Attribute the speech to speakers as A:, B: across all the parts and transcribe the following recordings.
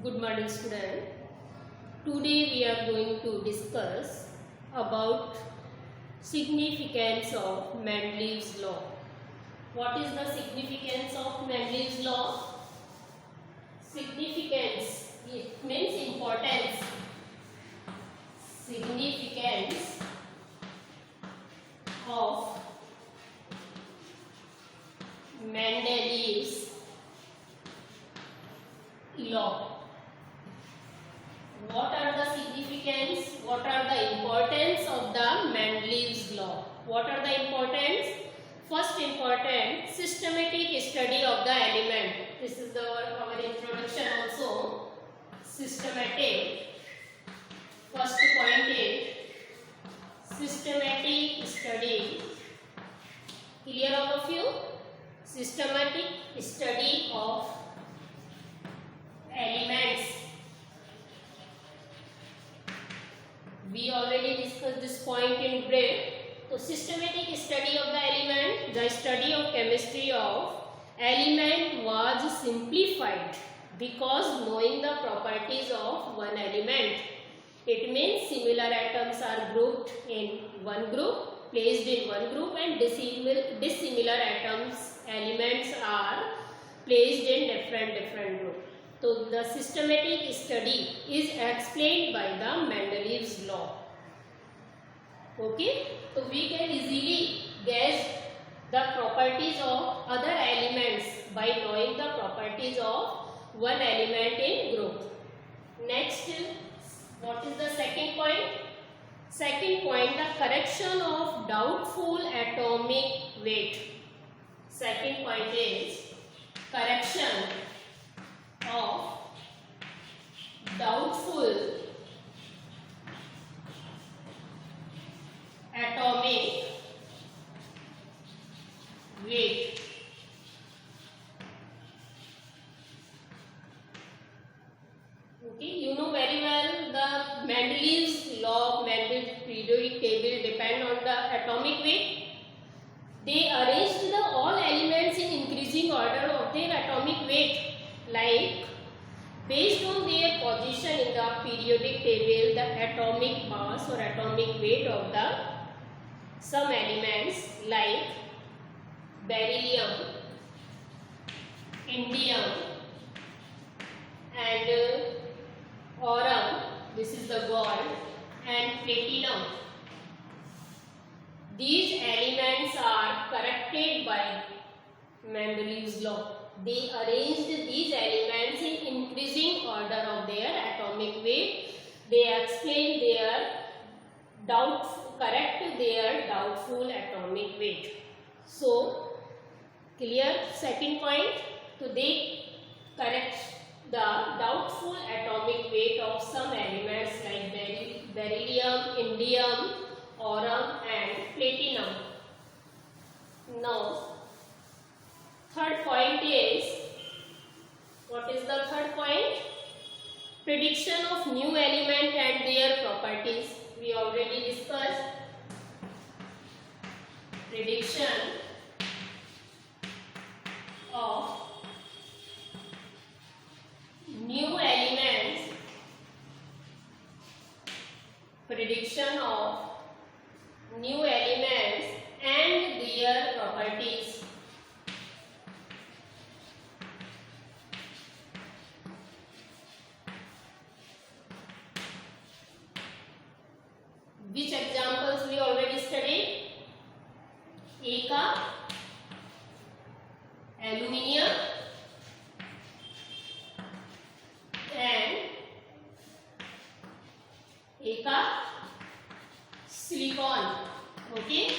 A: Good morning, student. Today we are going to discuss about significance of Mendeleev's law. What is the significance of Mendeleev's law? Significance, it means importance. Significance of Mendeleev's law. What are the significance? What are the importance of the Mendeleev's law? What are the importance? First important, systematic study of the element. This is our introduction also. Systematic. First point is systematic study. Clear all of you? Systematic study of elements. We already discussed this point in brief. So systematic study of the element, the study of chemistry of element was simplified because knowing the properties of one element. It means similar atoms are grouped in one group, placed in one group, and dissimilar elements are placed in different groups. So the systematic study is explained by the Mendeleev's law. Okay, so we can easily guess the properties of other elements by knowing the properties of one element in group. Next, what is the second point? Second point, the correction of doubtful atomic weight. Second point is correction of doubtful atomic weight. Okay, you know very well the Mendeleev's law, Mendeleev's periodic table depend on the atomic weight. They arranged the all elements in increasing order of their atomic weight. Like based on their position in the periodic table, the atomic mass or atomic weight of the some elements like beryllium, indium and aurum, this is the gold, and platinum. These elements are corrected by Mendeleev's law. They arranged these elements in increasing order of their atomic weight. They explain their correct their doubtful atomic weight. So, clear? Second point, so they correct the doubtful atomic weight of some elements like beryllium, indium, aurum and platinum. Now, third point is, what is the third point? Prediction of new element and their properties. We already discussed prediction of new elements, prediction of new elements and their properties. Which examples we already studied? Eka, aluminium and silicon. Okay.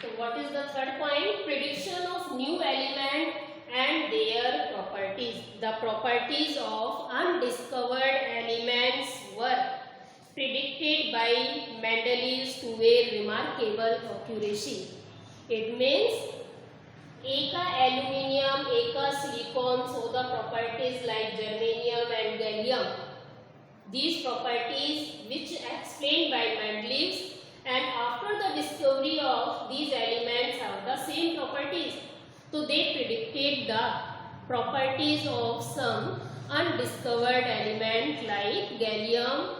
A: So what is the third point? Prediction of new element and their properties. The properties of undiscovered elements were predicted by Mendeleev to a remarkable accuracy. It means Eka aluminium, Eka silicon, so the properties like germanium and gallium. These properties which explained by Mendeleev, and after the discovery of these elements have the same properties. So they predicted the properties of some undiscovered element like gallium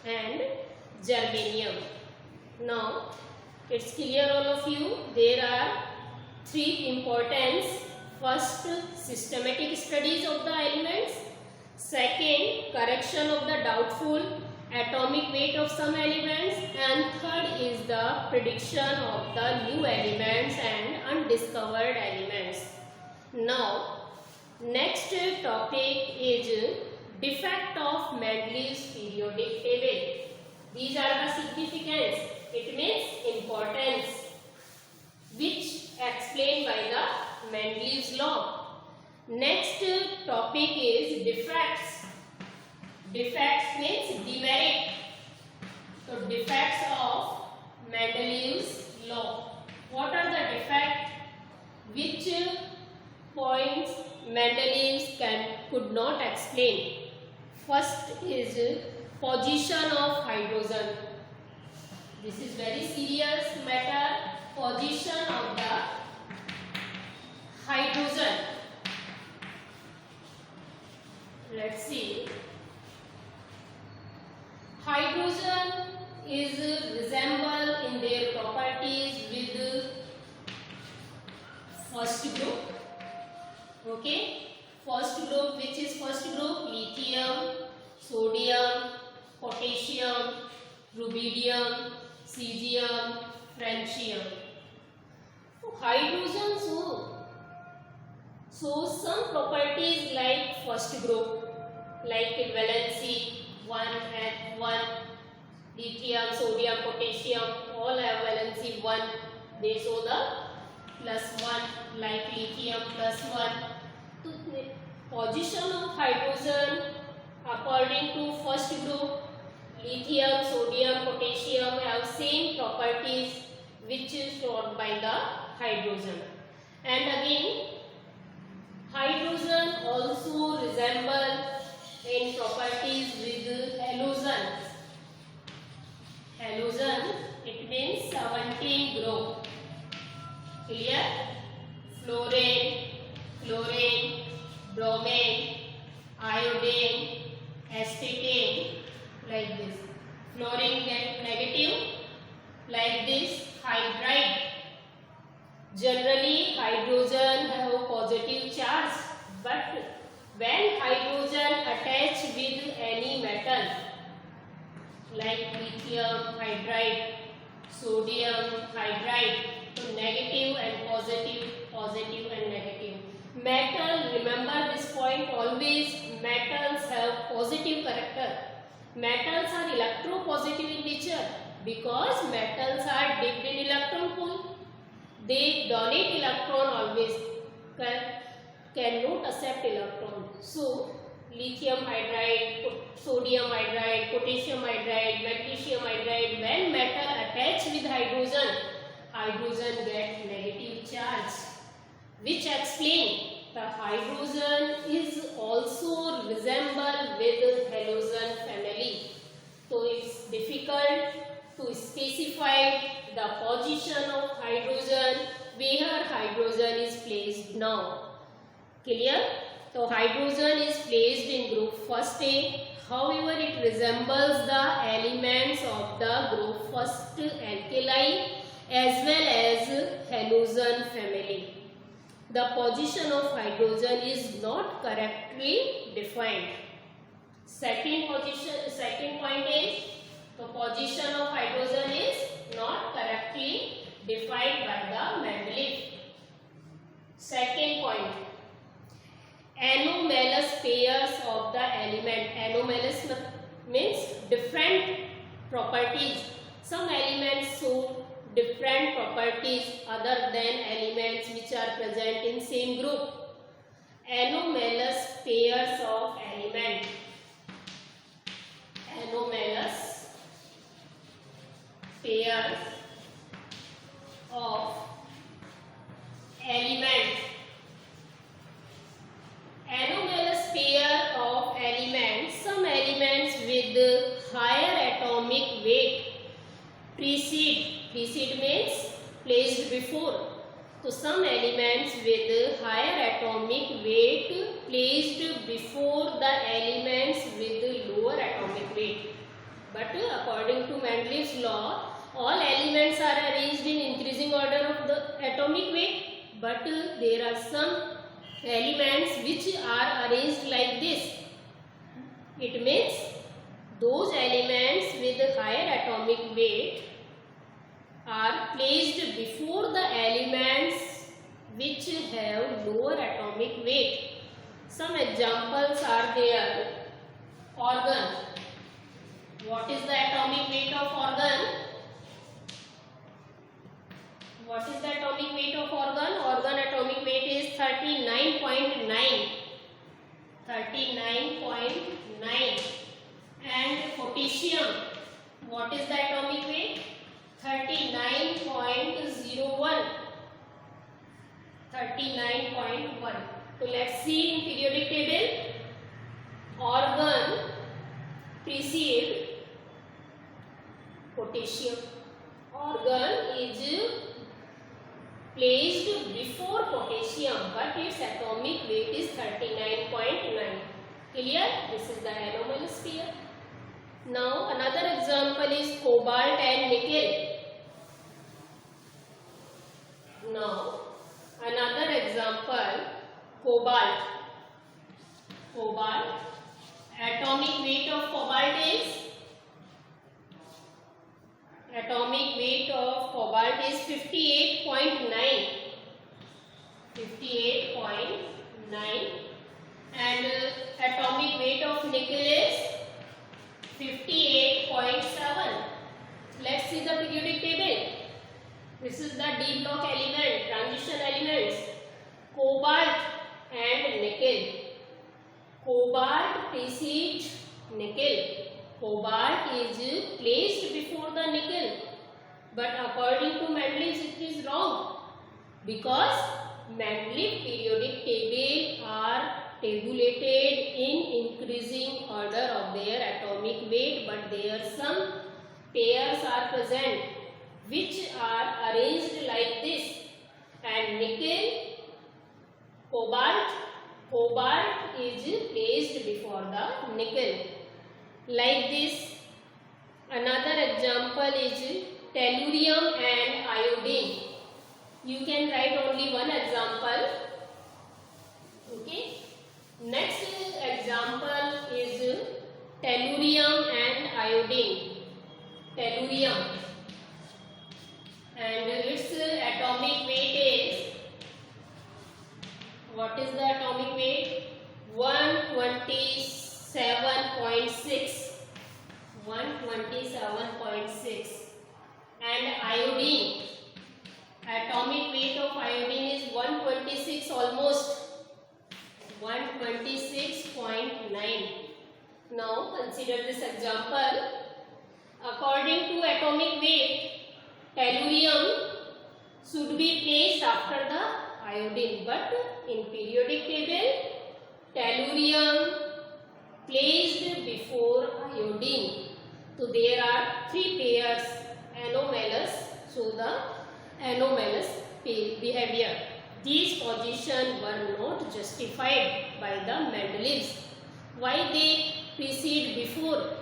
A: and germanium. Now it's clear all of you, there are three importance. First, systematic studies of the elements. Second, correction of the doubtful atomic weight of some elements. And third is the prediction of the new elements and undiscovered elements. Now, next topic is defect of Mendeleev's periodic table. These are the significance, it means importance, which explained by the Mendeleev's law. Next topic is defects. Defects means demerit. So defects of Mendeleev's law. What are the defects? Which points Mendeleev could not explain? First is position of hydrogen. This is very serious matter. Position of the hydrogen. Let's see. Hydrogen is resemble in their properties with first group. Okay. First group, which is first group? Lithium, sodium, potassium, rubidium, cesium, francium. So hydrogen shows some properties like first group, like valency 1 and 1. Lithium, sodium, potassium all have valency 1. They show the +1, like lithium +1. So, position of hydrogen according to first group, lithium, sodium, potassium have same properties which is shown by the hydrogen. And again, hydrogen also resemble in properties with halogen. Halogen, it means 17 group. Clear? Fluorine, chlorine, bromine, iodine, acetylene, like this. Fluorine get negative, like this. Hydride. Generally, hydrogen have positive charge, but when hydrogen attach with any metal, like lithium hydride, sodium hydride, so negative and positive, positive and negative. Metal, remember this point always, metals have positive character. Metals are electropositive in nature because metals are dipped in electron pool. They donate electron always, cannot accept electron. So lithium hydride, sodium hydride, potassium hydride, magnesium hydride, when metal attach with hydrogen, hydrogen get negative charge, which explain the hydrogen is also resemble with halogen family. So it's difficult to specify the position of hydrogen, where hydrogen is placed now. Clear? So hydrogen is placed in group first A. However, it resembles the elements of the group first alkali as well as halogen family. The position of hydrogen is not correctly defined. Second point is the position of hydrogen is not correctly defined by the Mendeleev. Second point, anomalous pairs of the element. Anomalous means different properties. Some elements show different properties other than elements which are present in same group. Anomalous pairs of element. Anomalous pairs of element. Anomalous pair of elements. Some elements with higher weight precede means placed before. तो some elements with higher atomic weight placed before the elements with lower atomic weight. But according to Mendeleev's law, all elements are arranged in increasing order of the atomic weight. But there are some elements which are arranged like this. It means those elements with higher atomic weight are placed before the elements which have lower atomic weight. Some examples are there. Organ. What is the atomic weight of organ? What is the atomic weight of organ? Organ atomic weight is 39.9. 39.9. And potassium. What is the atomic weight? 39.01. 39.1. So let's see in periodic table. Organ precede potassium. Organ is placed before potassium, but its atomic weight is 39.9. Clear? This is the anomalous pair. Now another example is cobalt and nickel. Now another example, cobalt. Cobalt. Atomic weight of cobalt is 58.9. 58.9. And atomic weight of nickel is 58.7. Let's see the periodic table. This is the D block element, transition elements, cobalt and nickel. Cobalt precedes nickel. Cobalt is placed before the nickel, but according to Mendeleev it is wrong, because Mendeleev periodic table are tabulated in increasing order of their atomic weight, but there some pairs are present which are arranged like this, and nickel, cobalt is placed before the nickel like this. Another example is tellurium and iodine. You can write only one example. Okay. Next example is tellurium and iodine. Tellurium, and its atomic weight is, what is the atomic weight? 127.6. 127.6. And iodine, atomic weight of iodine is 126 almost. 126.9. Now consider this example. According to atomic weight, tellurium should be placed after the iodine, but in periodic table, tellurium placed before iodine. So there are three pairs anomalous, so the anomalous behavior. These positions were not justified by the Mendeleevs. Why they precede before?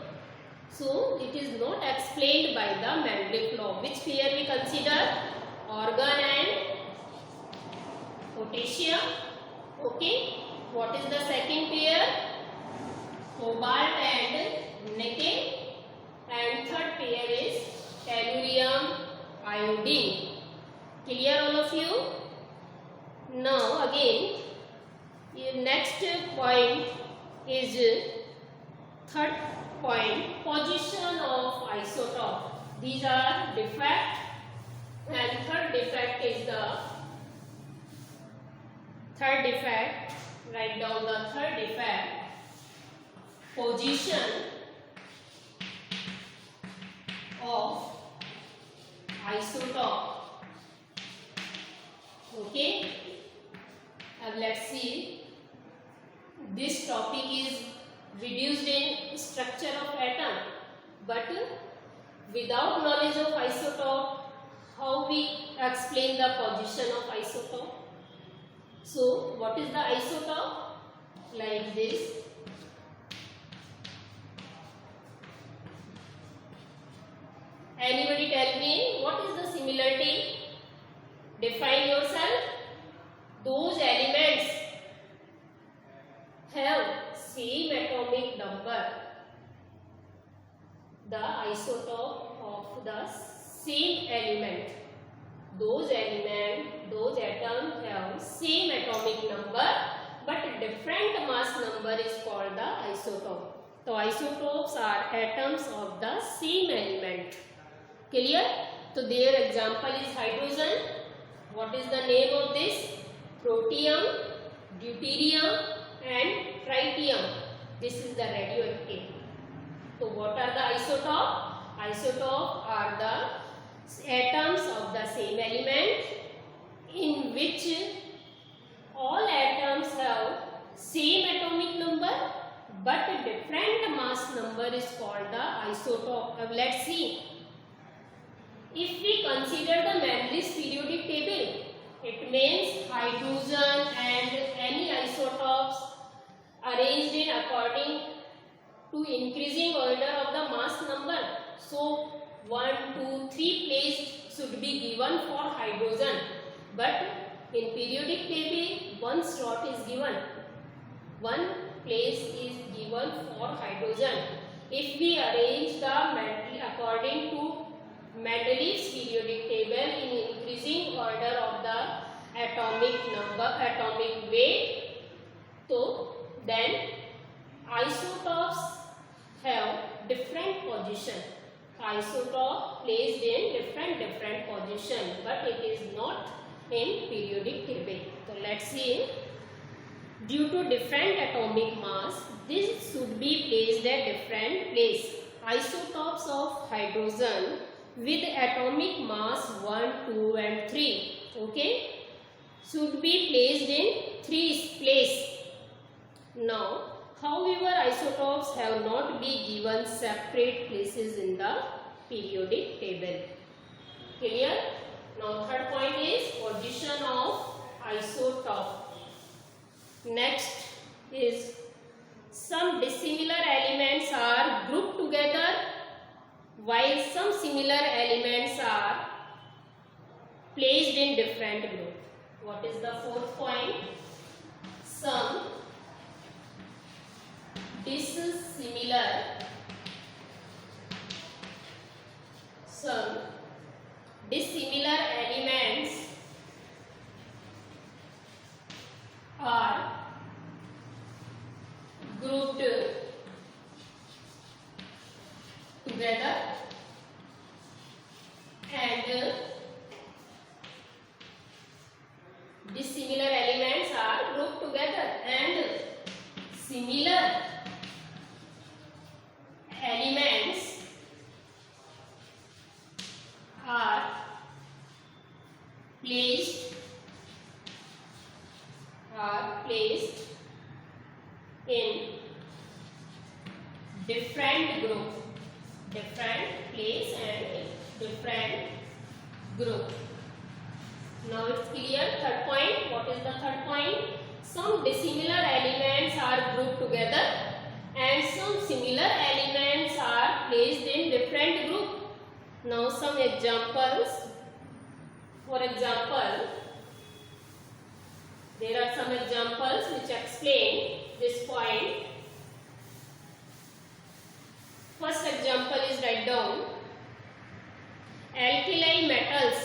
A: So it is not explained by the Mendeleev law. Which pair we consider? Organ and potassium. Okay. What is the second pair? Cobalt and nickel. And third pair is tellurium, iodine. Clear all of you? Now again, next point is third point, position of isotope. These are defect, and third defect is the third defect. Write down the third defect. Position of isotope. Okay. Now let's see. This topic is reduced in structure of atom, but without knowledge of isotope, how we explain the position of isotope? So what is the isotope? Like this. Anybody tell me what is the similarity? Define yourself. Those elements have same atomic number. The isotope of the same element. Those atoms have same atomic number, but different mass number is called the isotope. So isotopes are atoms of the same element. Clear? So their example is hydrogen. What is the name of this? Protium, deuterium and tritium. This is the radioactive. So what are the isotopes? Isotopes are the atoms of the same element in which all atoms have same atomic number but different mass number is called the isotope. Let's see. If we consider the Mendeleev's periodic table, it means hydrogen and any isotopes arranged in according to increasing order of the mass number. So 1, 2, 3 place should be given for hydrogen, but in periodic table one slot is given. One place is given for hydrogen. If we arrange the according to Mendeleev's periodic table in increasing order of the atomic weight, so then isotopes have different position. Isotope placed in different position, but it is not in periodic table. So let's see. Due to different atomic mass, this should be placed at different place. Isotopes of hydrogen with atomic mass 1, 2 and 3, okay, should be placed in 3 place. Now, however, isotopes have not been given separate places in the periodic table. Clear? Now, third point is position of isotope. Next is some dissimilar elements are grouped together while some similar elements are placed in different groups. What is the fourth point? Some dissimilar elements are grouped together and dissimilar elements are grouped together and similar elements are placed in different group, different place and different group. Now it's clear. Third point. What is the third point? Some dissimilar elements are grouped together and some similar elements are placed in different group. Now some examples. For example, there are some examples which explain this point. First example is write down. Alkali metals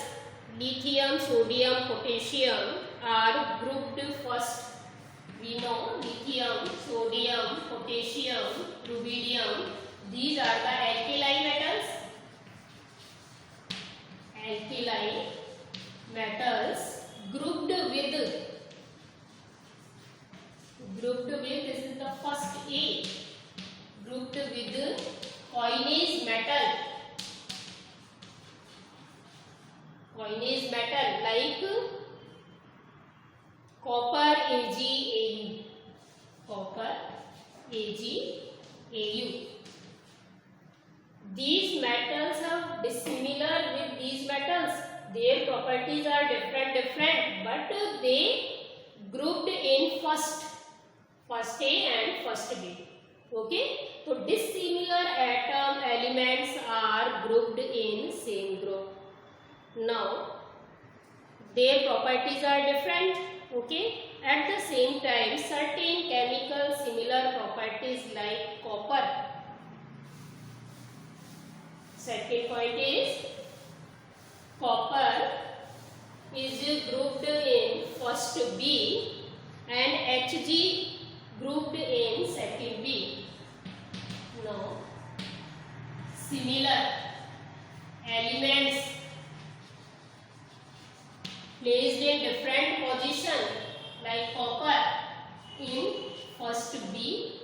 A: lithium, sodium, potassium are grouped first. We know lithium, sodium, potassium, rubidium. These are the alkali metals. Alkali metals grouped with. This is the first A. Grouped with coinage metal. Coinage metal like copper AgAu. Copper AgAu. These metals are dissimilar with these metals. first A and first B. Okay, so dissimilar atom elements are grouped in same group. Now their properties are different. Okay, at the same time certain chemical similar properties like copper. Second point is copper is grouped in first B and Hg grouped in second B. Now similar elements placed in different position like copper in first B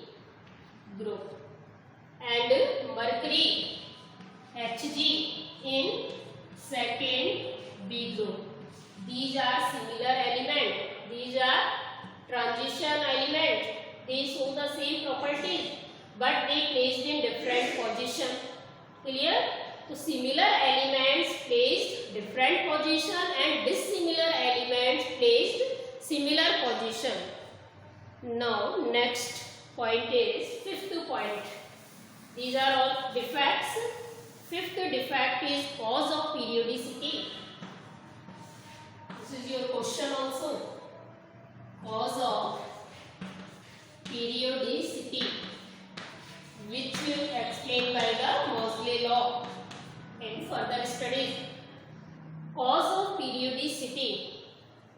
A: group and mercury Hg in second B group. These are similar element. These are transition element. They show the same properties but they placed in different position. Clear? So similar elements placed different position and dissimilar elements placed similar position. Now next point is fifth point. These are all defects. Fifth defect is cause of periodicity. This is your question also. Cause of periodicity, which is explained by the Moseley law in further studies. Cause of periodicity.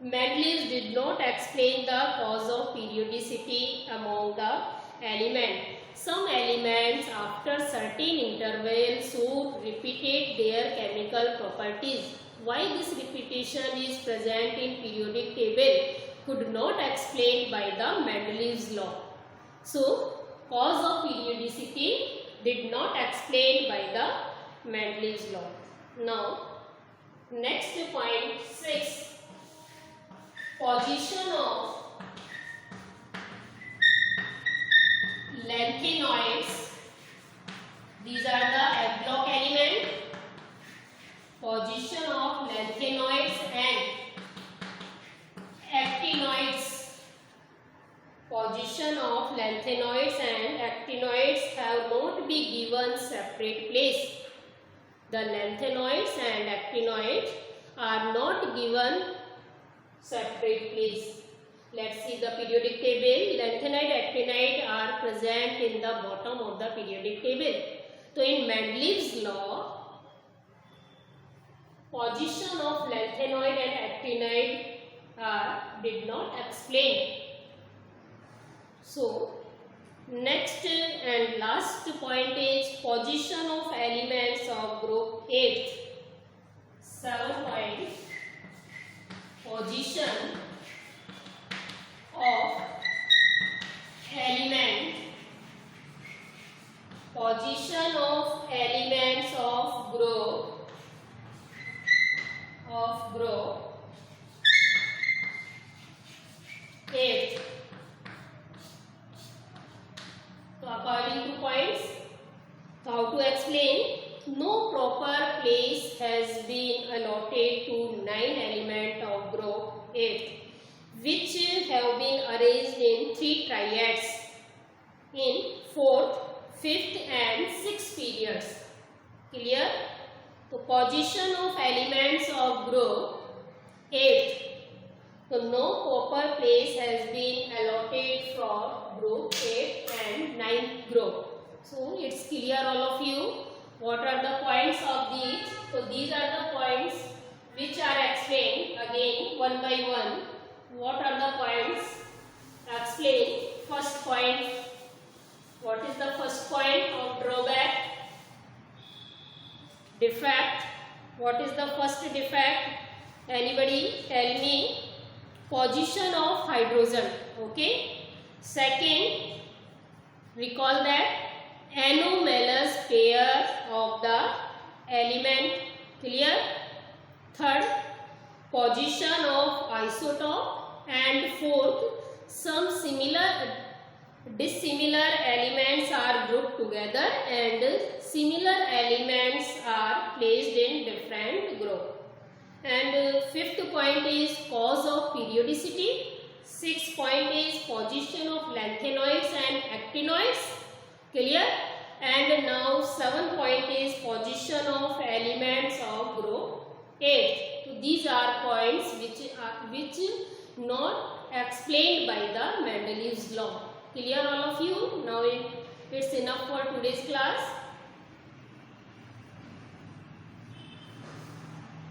A: Mendeleev did not explain the cause of periodicity among the elements. Some elements after certain intervals should repeat their chemical properties. Why this repetition is present in periodic table could not explain by the Mendeleev's law. So cause of periodicity did not explained by the Mendeleev's law. Now next point 6. Position of lanthanoids. These are the F block element. Position of lanthanoids and actinoids. Position of lanthanoids and actinoids have not been given separate place. The lanthanoids and actinoids are not given separate place. Let's see the periodic table. Lanthanide, actinide are present in the bottom of the periodic table. So in Mendeleev's law, position of lanthanoid and actinide did not explain. So next and last point is position of elements of group 8. 7 point. Position of element. Position of elements of group 8. So according to points, how to explain? No proper place has been allotted to 9 elements of group 8, which have been arranged in 3 triads in 4th, 5th and 6th periods. Clear? So position of elements of group 8. So no proper place has been allotted for group 8 and 9th group. So it's clear all of you. What are the points of these? So these are the points which are explained again one by one. What are the points? Explain. First point. What is the first point of drawback? Defect. What is the first defect? Anybody tell me? Position of hydrogen. Okay. Second, recall that anomalous pair of the element. Clear? Third, position of isotope. And fourth, some dissimilar elements are grouped together and similar elements are placed in different group. And fifth point is cause of periodicity. 6th point is position of lanthanoids and actinoids. Clear? And now 7th point is position of elements of group 8. So these are points which not explained by the Mendeleev's law. Clear all of you? Now it's enough for today's class.